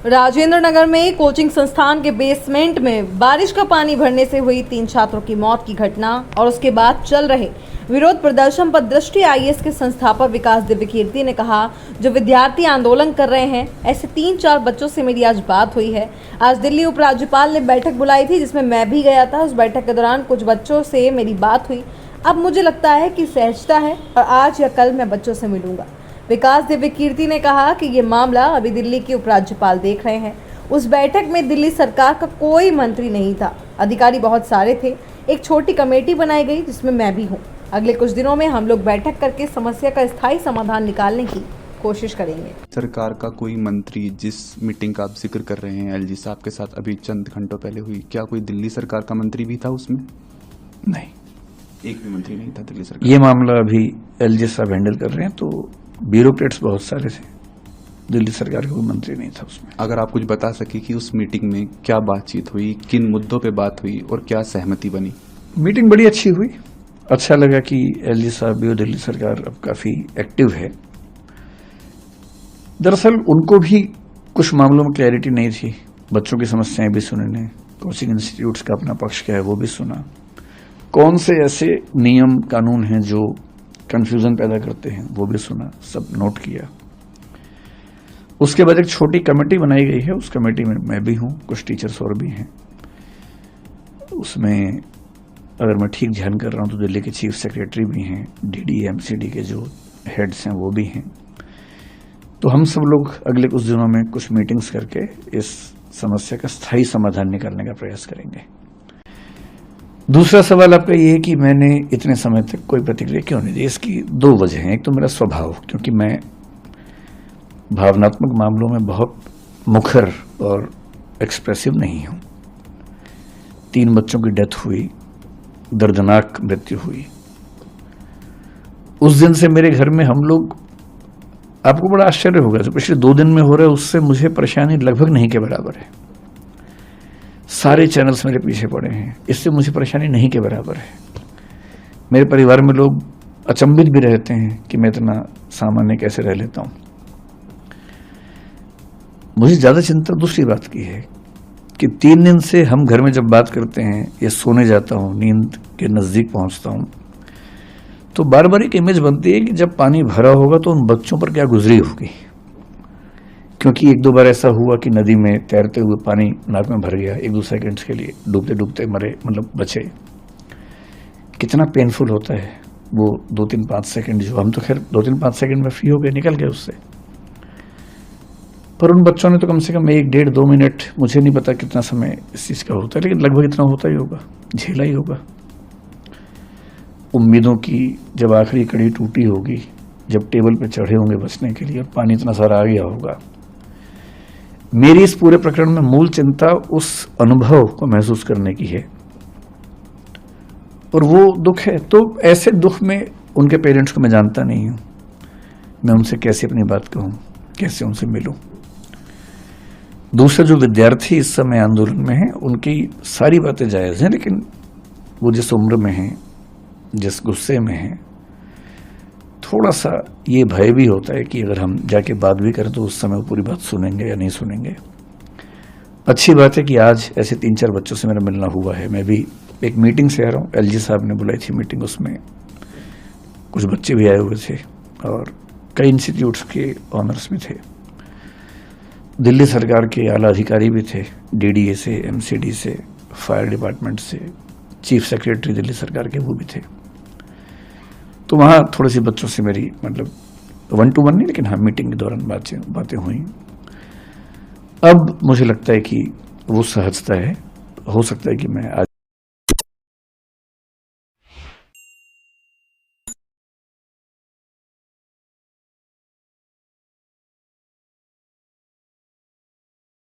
राजेंद्र नगर में कोचिंग संस्थान के बेसमेंट में बारिश का पानी भरने से हुई 3 छात्रों की मौत की घटना और उसके बाद चल रहे विरोध प्रदर्शन पर दृष्टि आईएएस के संस्थापक विकास दिव्य कीर्ति ने कहा, जो विद्यार्थी आंदोलन कर रहे हैं ऐसे 3-4 बच्चों से मेरी आज बात हुई है। आज दिल्ली उपराज्यपाल ने बैठक बुलाई थी जिसमें मैं भी गया था। उस बैठक के दौरान कुछ बच्चों से मेरी बात हुई। अब मुझे लगता है कि सहजता है और आज या कल मैं बच्चों से मिलूंगा। विकास दिव्य कीर्ति ने कहा कि ये मामला अभी दिल्ली के उपराज्यपाल देख रहे हैं। उस बैठक में दिल्ली सरकार का कोई मंत्री नहीं था, अधिकारी बहुत सारे थे। एक छोटी कमेटी बनाई गई जिसमें मैं भी हूँ। अगले कुछ दिनों में हम लोग बैठक करके समस्या का स्थायी समाधान निकालने की कोशिश करेंगे। सरकार का कोई मंत्री, जिस मीटिंग का आप जिक्र कर रहे हैं एलजी साहब के साथ अभी चंद घंटों पहले हुई, क्या कोई दिल्ली सरकार का मंत्री भी था उसमें? नहीं, एक भी मंत्री नहीं था दिल्ली सरकार। ये मामला अभी एलजी साहब हैंडल कर रहे हैं, तो ब्यूरोक्रेट्स बहुत सारे थे, दिल्ली सरकार का कोई मंत्री नहीं था उसमें। अगर आप कुछ बता सके कि उस मीटिंग में क्या बातचीत हुई, किन मुद्दों पे बात हुई और क्या सहमति बनी? मीटिंग बड़ी अच्छी हुई। अच्छा लगा कि एलजी साहब भी और दिल्ली सरकार अब काफी एक्टिव है। दरअसल उनको भी कुछ मामलों में क्लैरिटी नहीं थी। बच्चों की समस्याएं भी सुनने, कोचिंग इंस्टीट्यूट्स का अपना पक्ष क्या है वो भी सुना, कौन से ऐसे नियम कानून हैं जो कंफ्यूजन पैदा करते हैं वो भी सुना, सब नोट किया। उसके बाद एक छोटी कमेटी बनाई गई है। उस कमेटी में मैं भी हूं, कुछ टीचर्स और भी हैं। उसमें अगर मैं ठीक ध्यान कर रहा हूं तो दिल्ली के चीफ सेक्रेटरी भी हैं, डीडी एमसीडी के जो हेड्स हैं वो भी हैं। तो हम सब लोग अगले कुछ दिनों में कुछ मीटिंग्स करके इस समस्या का स्थायी समाधान निकालने का प्रयास करेंगे। दूसरा सवाल आपका ये है कि मैंने इतने समय तक कोई प्रतिक्रिया क्यों नहीं दी। इसकी 2 वजह हैं। एक तो मेरा स्वभाव, क्योंकि मैं भावनात्मक मामलों में बहुत मुखर और एक्सप्रेसिव नहीं हूं। 3 बच्चों की डेथ हुई, दर्दनाक मृत्यु हुई। उस दिन से मेरे घर में हम लोग, आपको बड़ा आश्चर्य होगा, जो पिछले 2 दिन में हो रहा है उससे मुझे परेशानी लगभग नहीं के बराबर है। सारे चैनल्स मेरे पीछे पड़े हैं, इससे मुझे परेशानी नहीं के बराबर है। मेरे परिवार में लोग अचंभित भी रहते हैं कि मैं इतना सामान्य कैसे रह लेता हूं। मुझे ज्यादा चिंता दूसरी बात की है कि 3 दिन से हम घर में जब बात करते हैं या सोने जाता हूं, नींद के नजदीक पहुंचता हूं, तो बार बार एक इमेज बनती है कि जब पानी भरा होगा तो उन बच्चों पर क्या गुजरी होगी। क्योंकि 1-2 बार ऐसा हुआ कि नदी में तैरते हुए पानी नाक में भर गया, 1-2 सेकंड्स के लिए डूबते डूबते मरे, मतलब बचे। कितना पेनफुल होता है वो 2-3-5 सेकंड, जो हम तो खैर 2-3-5 सेकंड में फ्री हो गए, निकल गए उससे। पर उन बच्चों ने तो कम से कम 1-1.5-2 मिनट, मुझे नहीं पता कितना समय इस चीज का होता है, लेकिन लगभग इतना होता ही होगा, झेला ही होगा। उम्मीदों की जब आखिरी कड़ी टूटी होगी, जब टेबल पे चढ़े होंगे बचने के लिए और पानी इतना सारा आ गया होगा। मेरी इस पूरे प्रकरण में मूल चिंता उस अनुभव को महसूस करने की है, और वो दुख है। तो ऐसे दुख में उनके पेरेंट्स को मैं जानता नहीं हूं, मैं उनसे कैसे अपनी बात कहूं, कैसे उनसे मिलूं। दूसरे जो विद्यार्थी इस समय आंदोलन में हैं, उनकी सारी बातें जायज हैं, लेकिन वो जिस उम्र में हैं, जिस गुस्से में हैं, थोड़ा सा ये भय भी होता है कि अगर हम जाके बात भी करें तो उस समय वो पूरी बात सुनेंगे या नहीं सुनेंगे। अच्छी बात है कि आज ऐसे 3-4 बच्चों से मेरा मिलना हुआ है। मैं भी एक मीटिंग से आ रहा हूँ, एलजी साहब ने बुलाई थी मीटिंग, उसमें कुछ बच्चे भी आए हुए थे और कई इंस्टीट्यूट्स के ऑनर्स भी थे, दिल्ली सरकार के आला अधिकारी भी थे, डीडीए से, एमसीडी से, फायर डिपार्टमेंट से, चीफ सेक्रेटरी दिल्ली सरकार के वो भी थे। तो वहाँ थोड़ी सी बच्चों से मेरी, मतलब 1-to-1 नहीं, लेकिन हाँ मीटिंग के दौरान बातें हुई। अब मुझे लगता है कि वो सहजता है, हो सकता है कि मैं आज